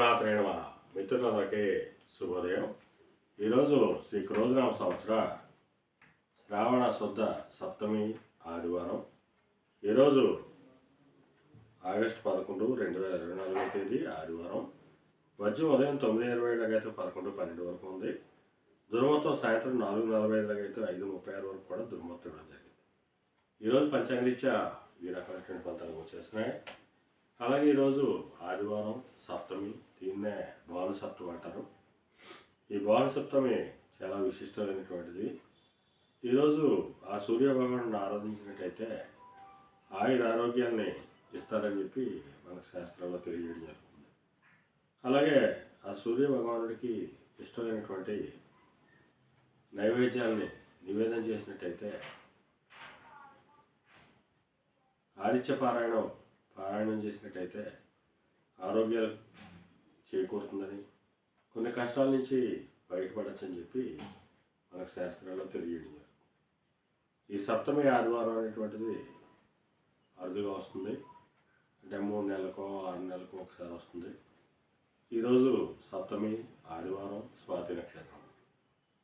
శ్రీమాత్రే నమః. మిత్రులందరికీ శుభోదయం. ఈరోజు శ్రీ క్రోధనామ సంవత్సర శ్రావణ శుద్ధ సప్తమి ఆదివారం. ఈరోజు ఆగస్టు 11, 2024 తేదీ ఆదివారం. వజ్రం ఉదయం 9:20 అయితే 11:12 వరకు ఉంది. దుర్ముహూర్తం సాయంత్రం 4:45 అయితే 5:36 వరకు కూడా దుర్ముహూర్తం ఇవ్వడం జరిగింది. ఈరోజు పంచాంగరీత్యా ఈ రకమైనటువంటి ఫలితాలు వచ్చేస్తున్నాయి. అలాగే ఈరోజు ఆదివారం సప్తమి, దీన్నే భాను సప్తమి అంటారు. ఈ భాను సప్తమి చాలా విశిష్టమైనటువంటిది. ఈరోజు ఆ సూర్య భగవానుడిని ఆరాధించినట్టయితే ఆయుర ఆరోగ్యాన్ని ఇస్తారని చెప్పి మనకు శాస్త్రంలో తెలియజేయడం జరుగుతుంది. అలాగే ఆ సూర్య భగవానుడికి ఇష్టమైనటువంటి నైవేద్యాన్ని నివేదన చేసినట్టయితే ఆదిత్య పారాయణం చేసినట్టయితే ఆరోగ్యాలు చేకూరుతుందని, కొన్ని కష్టాల నుంచి బయటపడచ్చని చెప్పి మనకు శాస్త్రాల్లో తెలియజేయడం. ఈ సప్తమి ఆదివారం అనేటువంటిది అరుదుగా వస్తుంది. అంటే 3 నెలలకో 6 నెలలకో ఒకసారి వస్తుంది. ఈరోజు సప్తమి ఆదివారం, స్వాతి నక్షత్రం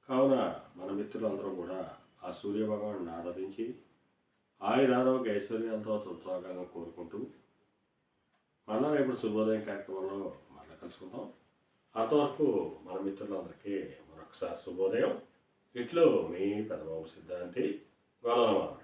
కావున మన మిత్రులందరూ కూడా ఆ సూర్య భగవాన్ని ఆరాధించి ఆయురారోగ్య ఐశ్వర్యాలతో తృప్తిగా కోరుకుంటూ మళ్ళా రేపు శుభోదయం కార్యక్రమంలో మళ్ళీ కలుసుకుందాం. అంతవరకు మన మిత్రులందరికీ మరొకసారి శుభోదయం. ఇట్లు మీ పెదబాబు సిద్ధాంతి గోలనమాల.